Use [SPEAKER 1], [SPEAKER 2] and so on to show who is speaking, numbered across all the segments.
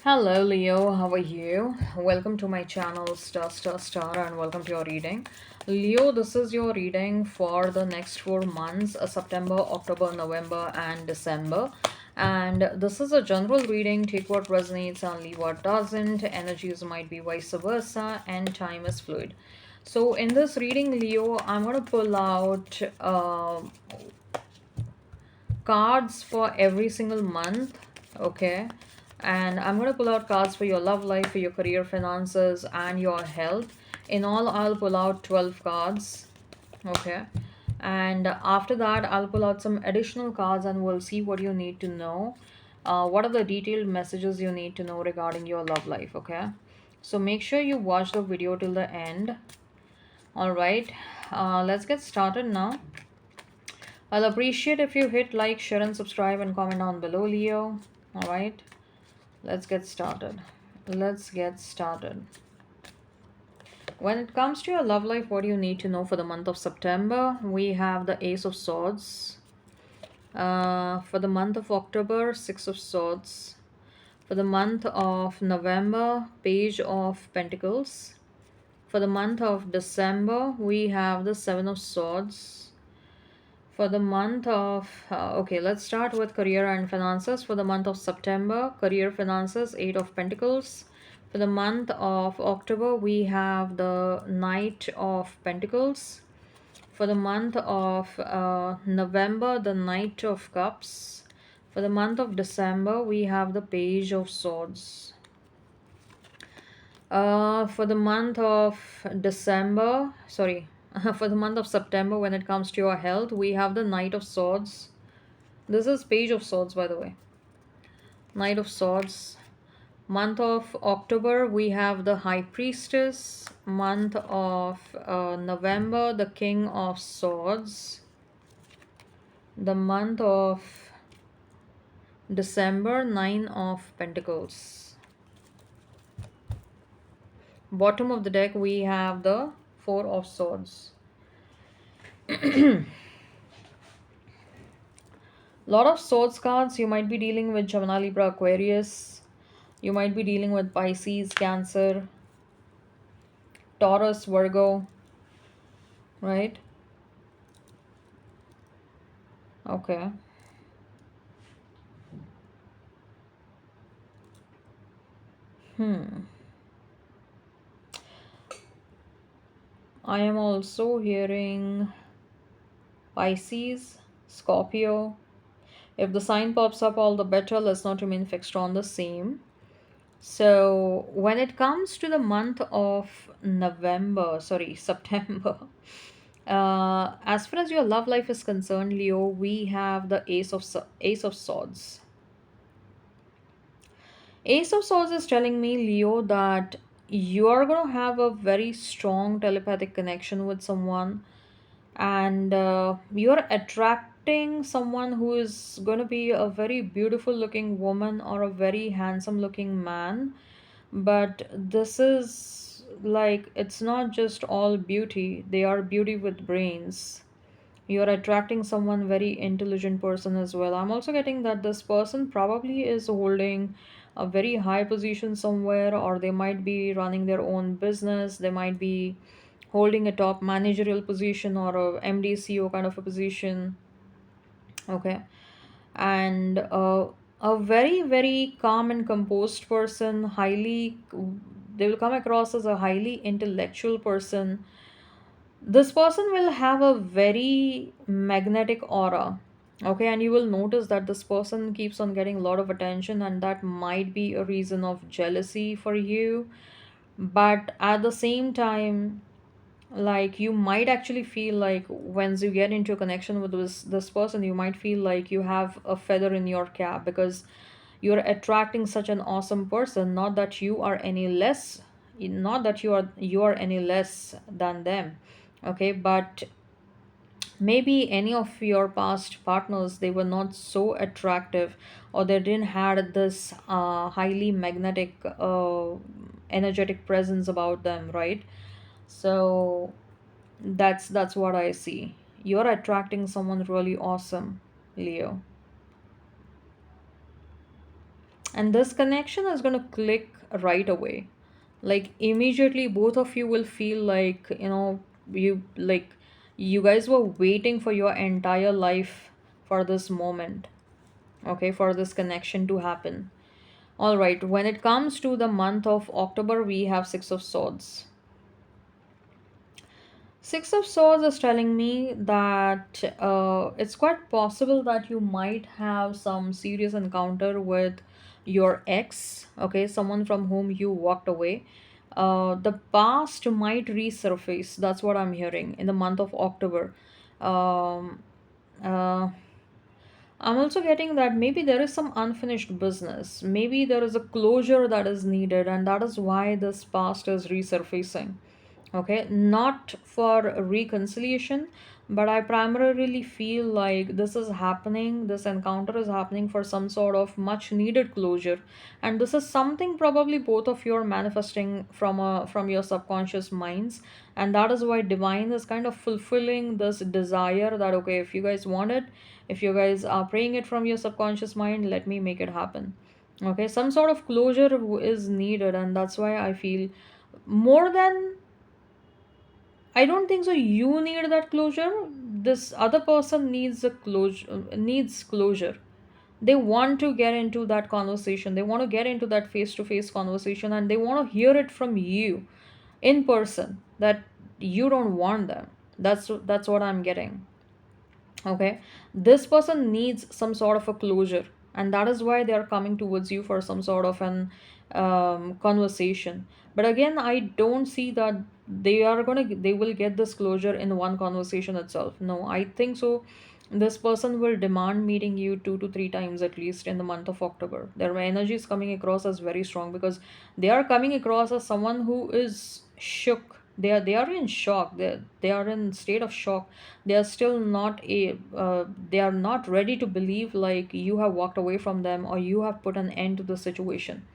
[SPEAKER 1] Hello, Leo. How are you? Welcome to my channel, Star, and welcome to your reading. Leo, this is your reading for the next 4 months September, October, November, and December. And this is a general reading. Take what resonates and leave what doesn't. Energies might be vice versa, and time is fluid. So, in this reading, Leo, I'm going to pull out cards for every single month. Okay, and I'm going to pull out cards for your love life, for your career, finances, and your health. In all, I'll pull out 12 cards. Okay, and after that I'll pull out some additional cards and we'll see what you need to know. What are the detailed messages you need to know regarding your love life? Okay, so make sure you watch the video till the end. All right, let's get started now. I'll appreciate if you hit like, share, and subscribe and comment down below, Leo. All right, let's get started. Let's get started. When it comes to your love life, what do you need to know for the month of September? We have the Ace of Swords. For the month of October, Six of Swords. For the month of November, Page of Pentacles. For the month of December, we have the Seven of Swords. For the month of, okay, let's start with career and finances. For the month of September, career, finances, Eight of Pentacles. For the month of October, we have the Knight of Pentacles. For the month of November, the Knight of Cups. For the month of December, we have the Page of Swords. For the month of December, sorry, for the month of September, when it comes to your health, we have the Knight of Swords. This is Page of Swords, by the way. Knight of Swords. Month of October, we have the High Priestess. Month of November, the King of Swords. The month of December, Nine of Pentacles. Bottom of the deck, we have the Four of Swords. Lot of swords cards. You might be dealing with Gemini, Libra, Aquarius. You might be dealing with Pisces, Cancer, Taurus, Virgo, right? Okay. Hmm. I am also hearing Pisces, Scorpio. If the sign pops up, all the better. Let's not remain fixed on the same. So, when it comes to the month of November, sorry, September, as far as your love life is concerned, Leo, we have the Ace of Swords. Ace of Swords is telling me, Leo, that you are going to have a very strong telepathic connection with someone, and you're attracting someone who is going to be a very beautiful looking woman or a very handsome looking man. But this is like, it's not just all beauty, they are beauty with brains. You're attracting someone very intelligent person as well. I'm also getting that this person probably is holding a very high position somewhere, or they might be running their own business. They might be holding a top managerial position or a MD CEO kind of a position. Okay, and a very very calm and composed person, highly, they will come across as a highly intellectual person. This person will have a very magnetic aura. Okay, and you will notice that this person keeps on getting a lot of attention, and that might be a reason of jealousy for you. But at the same time, like, you might actually feel like once you get into a connection with this person, you might feel like you have a feather in your cap, because you're attracting such an awesome person. Not that you are any less, not that you are any less than them. Okay, but maybe any of your past partners, they were not so attractive, or they didn't had this highly magnetic, energetic presence about them, right? So that's what I see. You're attracting someone really awesome, Leo. And this connection is going to click right away. Like immediately both of you will feel like, you like you guys were waiting for your entire life for this moment, okay, for this connection to happen. All right, when it comes to the month of October, we have Six of Swords. Six of Swords is telling me that it's quite possible that you might have some serious encounter with your ex, okay, someone from whom you walked away. The past might resurface. That's what I'm hearing in the month of October. Um, uh, I'm also getting that maybe there is some unfinished business. Maybe there is a closure that is needed, and that is why this past is resurfacing. Okay, not for reconciliation, but I primarily feel like this is happening, this encounter is happening for some sort of much needed closure. And this is something probably both of you are manifesting from your subconscious minds. And that is why divine is kind of fulfilling this desire that, okay, if you guys want it, if you guys are praying it from your subconscious mind, let me make it happen. Okay, some sort of closure is needed, and that's why I feel more than, I don't think so you need that closure. This other person needs a closure, needs closure. They want to get into that conversation. They want to get into that face to face conversation, and they want to hear it from you in person that you don't want them. That's what I'm getting. Okay, this person needs some sort of a closure, and that is why they are coming towards you for some sort of an conversation. But again, I don't see that they will get this closure in one conversation itself. No, I think so this person will demand meeting you 2 to 3 times at least in the month of October. Their energy is coming across as very strong because they are coming across as someone who is shook. They are in shock. They are in state of shock. They are still not they are not ready to believe like you have walked away from them or you have put an end to the situation,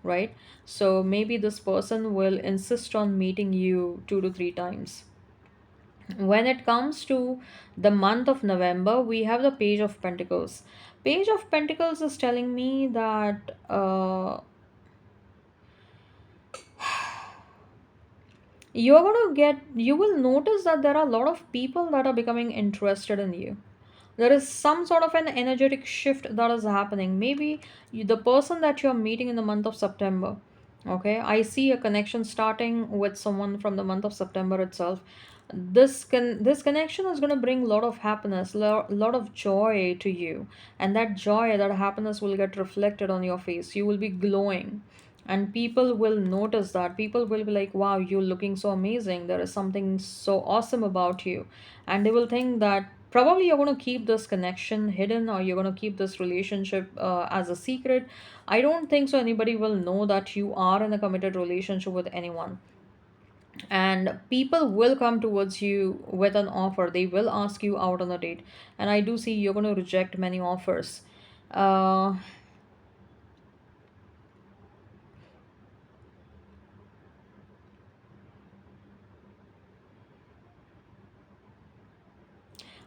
[SPEAKER 1] right? So maybe this person will insist on meeting you 2 to 3 times. When it comes to the month of November, we have the Page of Pentacles. Page of Pentacles is telling me that you will notice that there are a lot of people that are becoming interested in you. There is some sort of an energetic shift that is happening. Maybe the person that you're meeting in the month of September, okay, I see a connection starting with someone from the month of September itself. This connection is going to bring a lot of happiness, lot of joy to you, and that joy, that happiness will get reflected on your face. You will be glowing, and people will notice that. People will be like, wow, you're looking so amazing, there is something so awesome about you. And they will think that probably you're going to keep this connection hidden, or you're going to keep this relationship as a secret. I don't think so anybody will know that you are in a committed relationship with anyone. And people will come towards you with an offer. They will ask you out on a date, and I do see you're going to reject many offers. uh,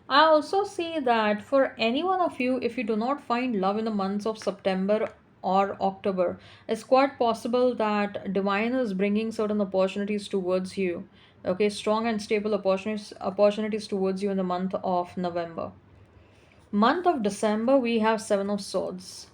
[SPEAKER 1] I also see that for any one of you, if you do not find love in the months of September or October, it's quite possible that divine is bringing certain opportunities towards you. Okay, strong and stable opportunities towards you in the month of November. Month of December, we have Seven of Swords.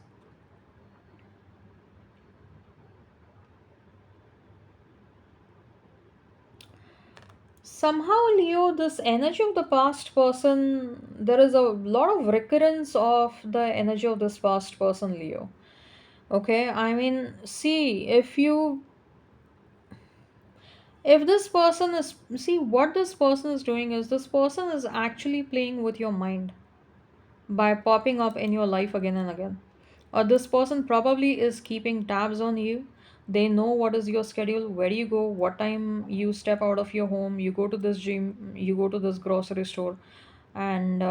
[SPEAKER 1] Somehow, Leo, this energy of the past person, there is a lot of recurrence of the energy of this past person, Leo. Okay, I mean, see, if this person is, see, what this person is doing is this person is actually playing with your mind by popping up in your life again and again. Or this person probably is keeping tabs on you. They know what is your schedule, where you go, what time you step out of your home, you go to this gym, you go to this grocery store, and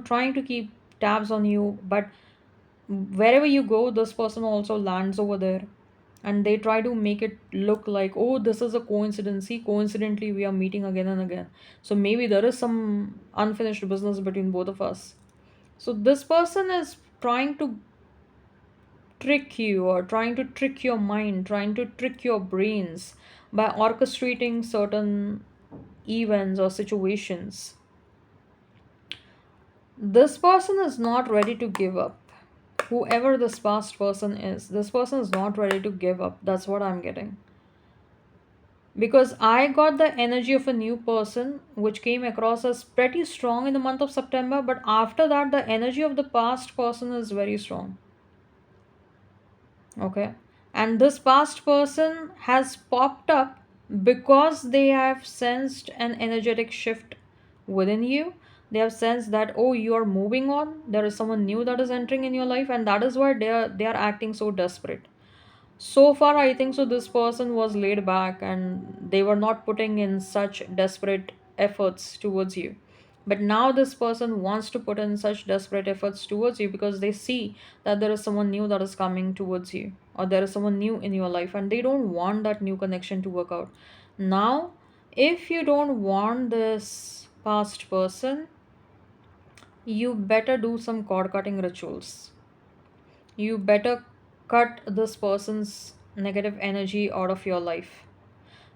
[SPEAKER 1] trying to keep tabs on you. But wherever you go, this person also lands over there, and they try to make it look like, oh, this is a coincidence. See, coincidentally we are meeting again and again, so maybe there is some unfinished business between both of us. So this person is trying to trick you or trying to trick your mind, trying to trick your brains by orchestrating certain events or situations. This person is not ready to give up. Whoever this past person is, this person is not ready to give up. That's what I'm getting. Because I got the energy of a new person which came across as pretty strong in the month of September, but after that, the energy of the past person is very strong. Okay. And this past person has popped up because they have sensed an energetic shift within you. They have sensed that, oh, you are moving on. There is someone new that is entering in your life, and that is why they are acting so desperate. So far, I think so. This person was laid back and they were not putting in such desperate efforts towards you. But now, this person wants to put in such desperate efforts towards you because they see that there is someone new that is coming towards you, or there is someone new in your life, and they don't want that new connection to work out. Now, if you don't want this past person, you better do some cord cutting rituals. You better cut this person's negative energy out of your life.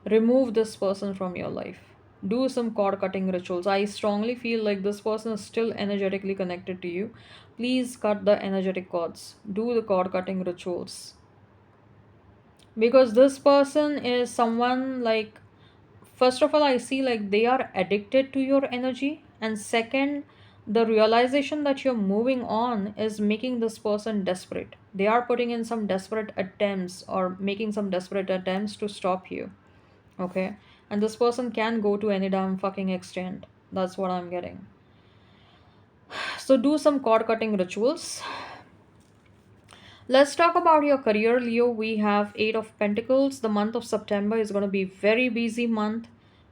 [SPEAKER 1] Remove this person from your life. Do some cord cutting rituals. I strongly feel like this person is still energetically connected to you. Please cut the energetic cords. Do the cord cutting rituals. Because this person is someone like, first of all, I see like they are addicted to your energy, and second, the realization that you're moving on is making this person desperate. They are putting in some desperate attempts or making some desperate attempts to stop you. Okay. And this person can go to any damn fucking extent. That's what I'm getting. So do some cord cutting rituals. Let's talk about your career, Leo. We have Eight of Pentacles. The month of September is going to be very busy month.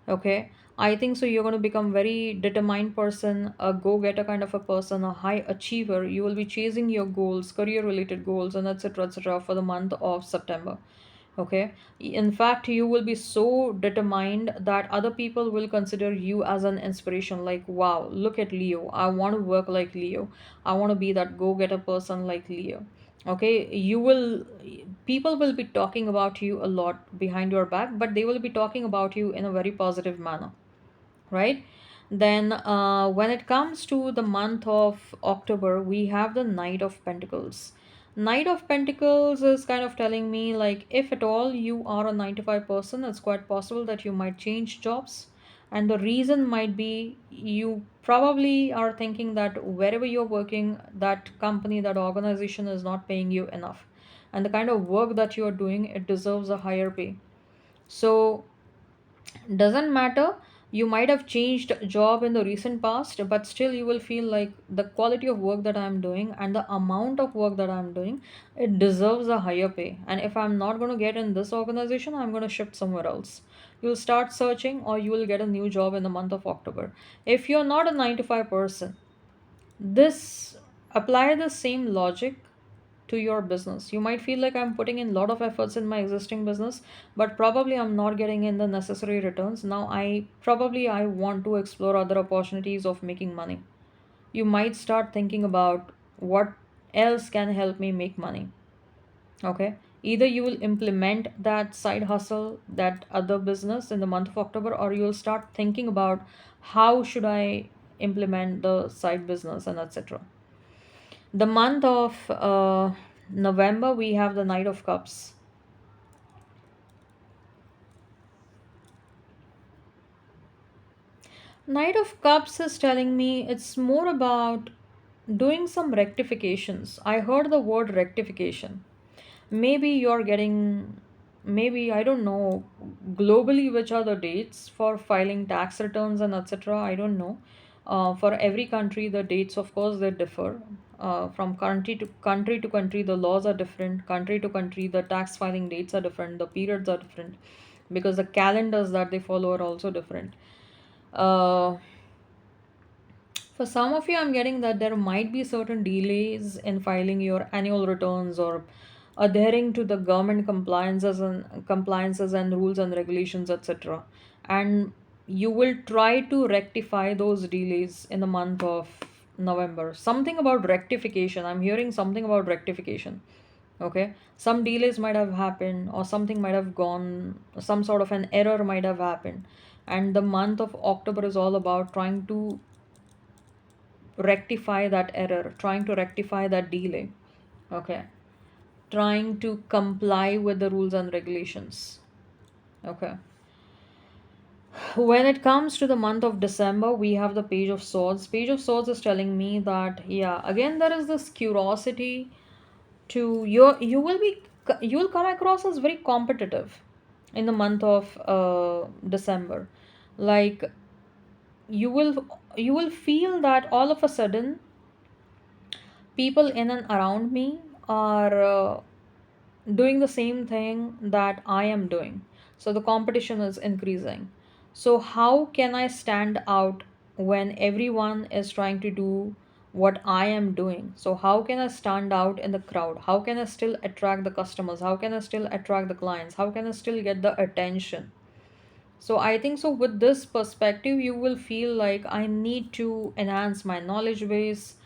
[SPEAKER 1] Okay. I think so. You're going to become very determined person, a go-getter kind of a person, a high achiever. You will be chasing your goals, career-related goals, and etc. for the month of September. Okay. In fact, you will be so determined that other people will consider you as an inspiration. Like, wow, look at Leo. I want to work like Leo. I want to be that go-getter person like Leo. Okay. People will be talking about you a lot behind your back, but they will be talking about you in a very positive manner, right? Then, when it comes to the month of October, we have the Knight of Pentacles. Knight of Pentacles is kind of telling me, like, if at all you are a 9 to 5 person, it's quite possible that you might change jobs. And the reason might be you probably are thinking that wherever you're working, that company, that organization is not paying you enough. And the kind of work that you're doing, it deserves a higher pay. So, doesn't matter, you might have changed job in the recent past, but still you will feel like the quality of work that I'm doing and the amount of work that I'm doing, it deserves a higher pay. And if I'm not going to get in this organization, I'm going to shift somewhere else. You'll start searching or you will get a new job in the month of October. If you're not a 9 to 5 person, this apply the same logic to your business. You might feel like I'm putting in a lot of efforts in my existing business, but probably I'm not getting in the necessary returns. Now I want to explore other opportunities of making money. You might start thinking about what else can help me make money. Okay. Either you will implement that side hustle, that other business in the month of October, or you'll start thinking about how should I implement the side business and etc. The month of November, we have the Knight of Cups. Knight of Cups is telling me it's more about doing some rectifications. I heard the word rectification. Maybe you're getting, maybe, I don't know, globally, which are the dates for filing tax returns and etc. I don't know. For every country, the dates, of course, they differ. From country to country, the laws are different. Country to country, the tax filing dates are different. The periods are different because the calendars that they follow are also different. Uh, for some of you, I'm getting that there might be certain delays in filing your annual returns or adhering to the government compliances and rules and regulations, etc. And you will try to rectify those delays in the month of November. Something about rectification. I'm hearing something about rectification. Okay, some delays might have happened, or something might have gone, some sort of an error might have happened. And the month of October is all about trying to rectify that error, trying to rectify that delay. Okay, trying to comply with the rules and regulations. Okay, when it comes to the month of December, we have the Page of Swords. Page of Swords is telling me that, yeah, again there is this curiosity to you will come across as very competitive in the month of December. Like, you will you will feel that all of a sudden people in and around me are doing the same thing that I am doing. So the competition is increasing. So, how can I stand out when everyone is trying to do what I am doing? So, how can I stand out in the crowd? How can I still attract the customers? How can I still attract the clients? How can I still get the attention? So I think so with this perspective, you will feel like I need to enhance my knowledge base.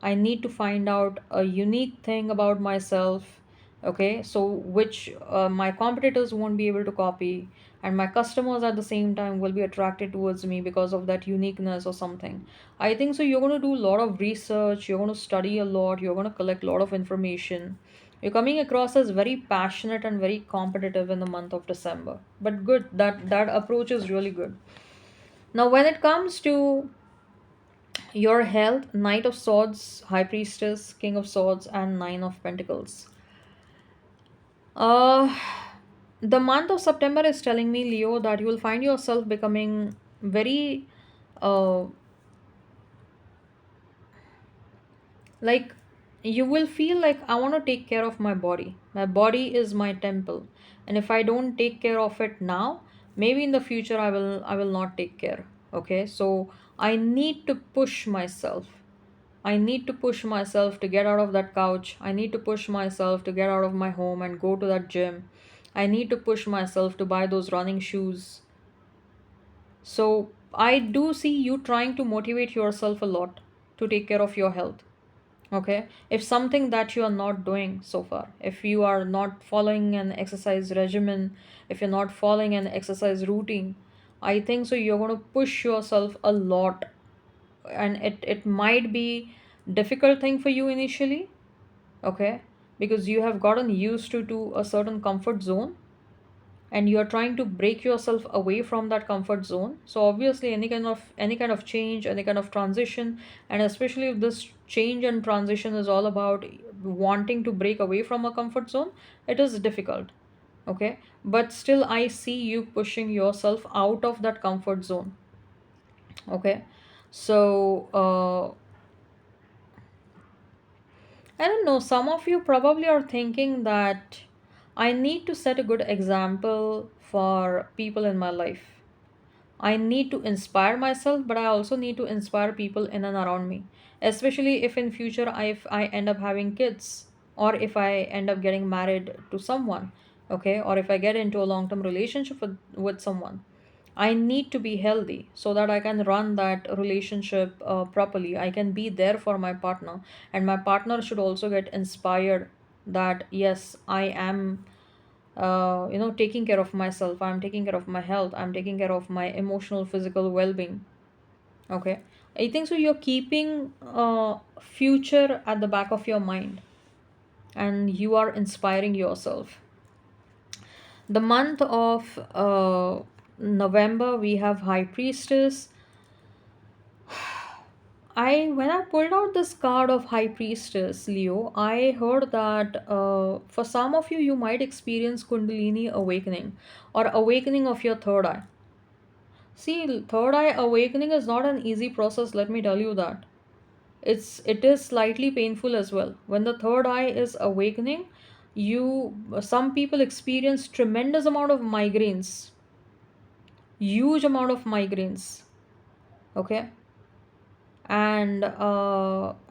[SPEAKER 1] I need to find out a unique thing about myself. Okay, so which my competitors won't be able to copy, and my customers at the same time will be attracted towards me because of that uniqueness or something. I think so. You're going to do a lot of research, you're going to study a lot, you're going to collect a lot of information. You're coming across as very passionate and very competitive in the month of December. But good, that approach is really good. Now, when it comes to your health, Knight of Swords, High Priestess, King of Swords, and Nine of Pentacles. Uh, the month of September is telling me, Leo, that you will find yourself becoming very, uh, like, you will feel like I want to take care of my body is my temple, and if I don't take care of it now, maybe in the future I will not take care. Okay, so I need to push myself. I need to push myself to get out of that couch. I need to push myself to get out of my home and go to that gym. I need to push myself to buy those running shoes. So I do see you trying to motivate yourself a lot to take care of your health. Okay, if something that you are not doing so far, if you are not following an exercise regimen, if you're not following an exercise routine, I think so you're going to push yourself a lot, and it might be difficult thing for you initially. Okay, because you have gotten used to a certain comfort zone, and you are trying to break yourself away from that comfort zone. So obviously any kind of change, any kind of transition, and especially if this change and transition is all about wanting to break away from a comfort zone, it is difficult. Okay, but still I see you pushing yourself out of that comfort zone. Okay, so I don't know, some of you probably are thinking that I need to set a good example for people in my life. I need to inspire myself, but I also need to inspire people in and around me. Especially if in future if I end up having kids, or if I end up getting married to someone, okay, or if I get into a long-term relationship with someone. I need to be healthy so that I can run that relationship properly. I can be there for my partner, and my partner should also get inspired that yes, I am taking care of myself, I'm taking care of my health, I'm taking care of my emotional physical well-being. Okay, I think so you're keeping future at the back of your mind, and you are inspiring yourself. The month of November, we have High Priestess. When I pulled out this card of High Priestess, Leo, I heard that for some of you, you might experience Kundalini awakening, or awakening of your third eye. See, third eye awakening is not an easy process, let me tell you that. It is slightly painful as well. When the third eye is awakening, some people experience tremendous amount of migraines, huge amount of migraines. Okay, and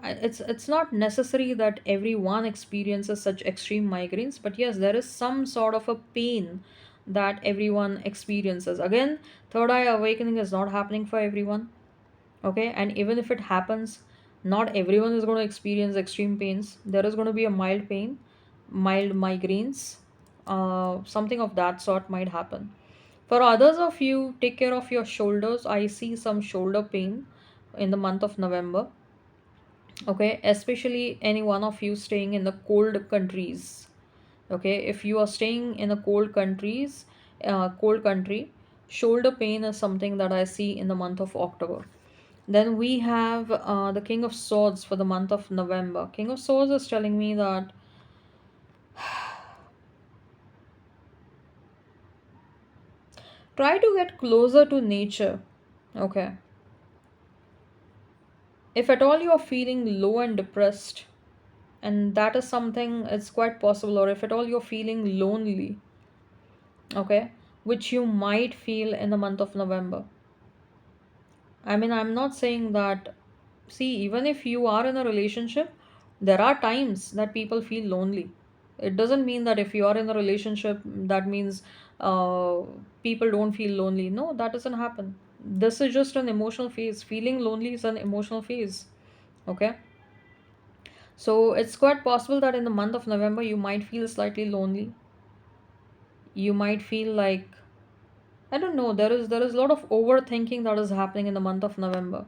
[SPEAKER 1] it's not necessary that everyone experiences such extreme migraines, but yes, there is some sort of a pain that everyone experiences. Again, third eye awakening is not happening for everyone. Okay, and even if it happens, not everyone is going to experience extreme pains. There is going to be a mild pain, mild migraines, something of that sort might happen. For others of you, take care of your shoulders. I see some shoulder pain in the month of November. Okay, especially any one of you staying in the cold countries. Okay, if you are staying in a cold country, shoulder pain is something that I see in the month of October. Then we have the King of Swords for the month of November. King of Swords is telling me that try to get closer to nature. Okay, if at all you are feeling low and depressed, and that is something, it's quite possible, or if at all you're feeling lonely, okay, which you might feel in the month of November. I mean, I'm not saying that, see, even if you are in a relationship, there are times that people feel lonely. It doesn't mean that if you are in a relationship, that means uh, people don't feel lonely. No, that doesn't happen. This is just an emotional phase. Feeling lonely is an emotional phase. Okay. So it's quite possible that in the month of November, you might feel slightly lonely. You might feel like, I don't know, there is a lot of overthinking that is happening in the month of November.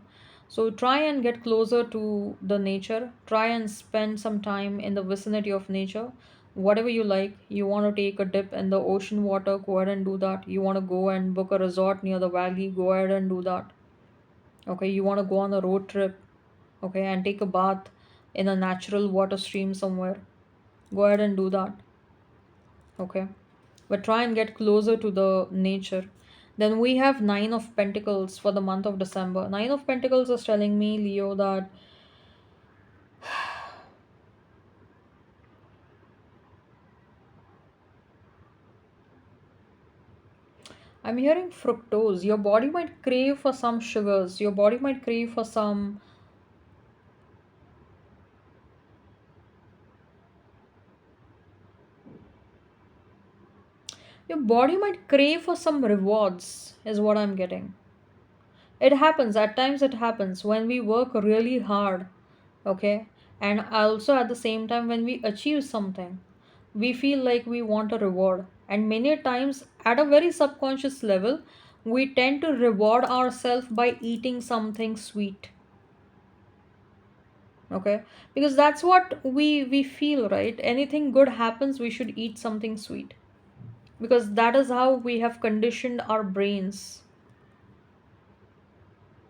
[SPEAKER 1] So try and get closer to the nature. Try and spend some time in the vicinity of nature. Whatever you like, you want to take a dip in the ocean water, go ahead and do that. You want to go and book a resort near the valley, go ahead and do that. Okay, you want to go on a road trip, okay, and take a bath in a natural water stream somewhere. Go ahead and do that. Okay, but try and get closer to the nature. Then we have Nine of Pentacles for the month of December. Nine of Pentacles is telling me, Leo, that I'm hearing fructose. Your body might crave for some sugars. Your body might crave for some, your body might crave for some rewards, is what I'm getting. It happens, at times it happens when we work really hard, okay, and also at the same time when we achieve something, we feel like we want a reward, and many times at a very subconscious level we tend to reward ourselves by eating something sweet. Okay, because that's what we feel, right? Anything good happens, we should eat something sweet, because that is how we have conditioned our brains.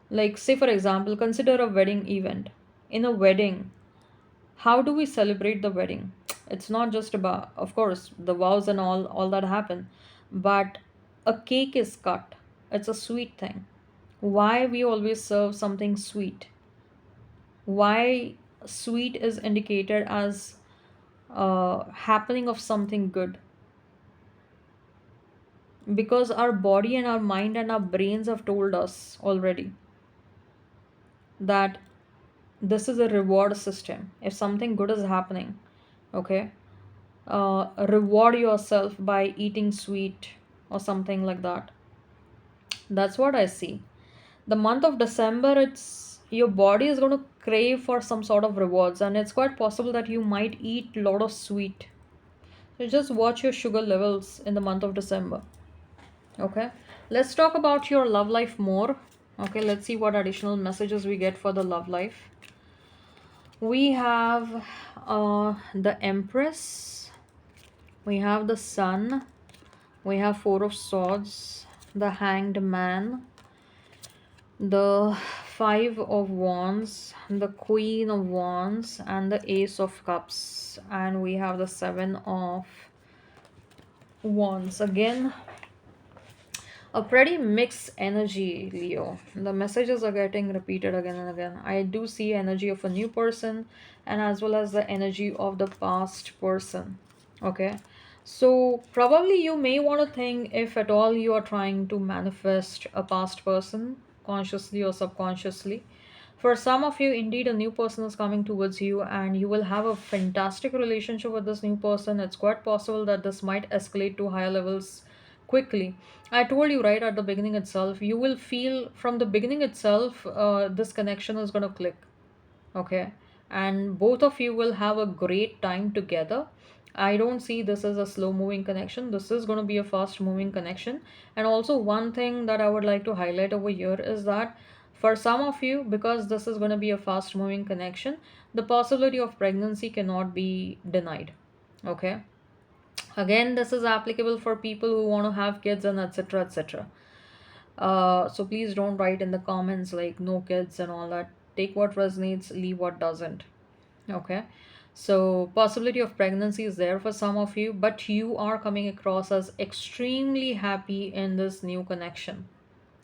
[SPEAKER 1] Like, say for example, consider a wedding event. In a wedding, how do we celebrate the wedding? It's not just about, of course, the vows and all that happen, but a cake is cut. It's a sweet thing. Why we always serve something sweet? Why sweet is indicated as happening of something good? Because our body and our mind and our brains have told us already that this is a reward system. If something good is happening, okay, reward yourself by eating sweet or something like that. That's what I see. The month of December, it's your body is going to crave for some sort of rewards, and it's quite possible that you might eat a lot of sweet. So just watch your sugar levels in the month of December. Okay, let's talk about your love life more. Okay, let's see what additional messages we get for the love life. We have the Empress, we have the Sun, we have Four of Swords, the Hanged Man, the Five of Wands, the Queen of Wands, and the Ace of Cups. And we have the Seven of Wands. Again, a pretty mixed energy, Leo. The messages are getting repeated again and again. I do see energy of a new person and as well as the energy of the past person. Okay. So probably you may want to think, if at all you are trying to manifest a past person consciously or subconsciously. For some of you, indeed, a new person is coming towards you, and you will have a fantastic relationship with this new person. It's quite possible that this might escalate to higher levels quickly. I told you right at the beginning itself, you will feel from the beginning itself, this connection is going to click. Okay, and both of you will have a great time together, I don't see this as a slow moving connection. This is going to be a fast moving connection. And also, one thing that I would like to highlight over here is that for some of you, because this is going to be a fast moving connection, the possibility of pregnancy cannot be denied. Okay. Again, this is applicable for people who want to have kids and etc. etc. So please don't write in the comments like no kids and all that. Take what resonates, leave what doesn't. Okay. So possibility of pregnancy is there for some of you, but you are coming across as extremely happy in this new connection.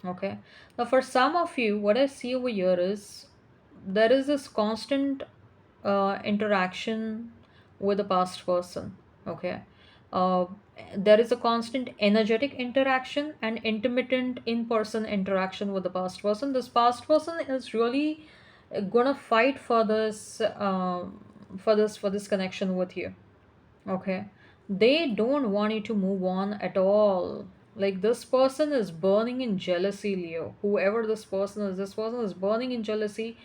[SPEAKER 1] Okay. Now for some of you, what I see over here is there is this constant interaction with the past person. Okay. Uh, there is a constant energetic interaction and intermittent in-person interaction with the past person. This past person is really gonna fight for this for this connection with you. Okay. They don't want you to move on at all. Like this person is burning in jealousy, Leo. Whoever this person is burning in jealousy.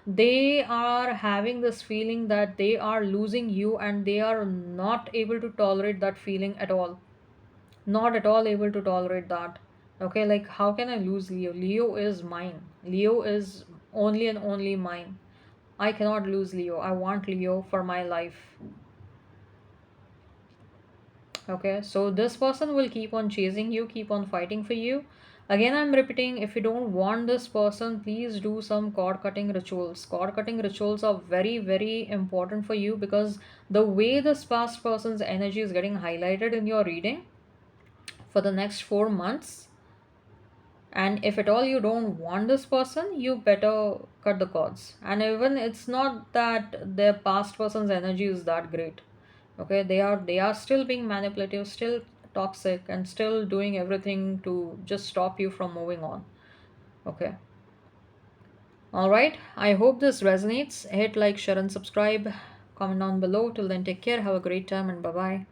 [SPEAKER 1] They are having this feeling that they are losing you and they are not able to tolerate that feeling at all. Not at all able to tolerate that. Okay, like how can I lose Leo? Leo is mine. Leo is only and only mine. I cannot lose Leo. I want Leo for my life. Okay, so this person will keep on chasing you, keep on fighting for you. Again, I'm repeating, if you don't want this person, please do some cord cutting rituals. Cord cutting rituals are very, very important for you because the way this past person's energy is getting highlighted in your reading for the next 4 months, and if at all you don't want this person, you better cut the cords. And even it's not that the past person's energy is that great. Okay, they are still being manipulative, still toxic, and still doing everything to just stop you from moving on. Okay. All right, I hope this resonates. Hit like, share, and subscribe. Comment down below. Till then, take care, have a great time, and bye bye.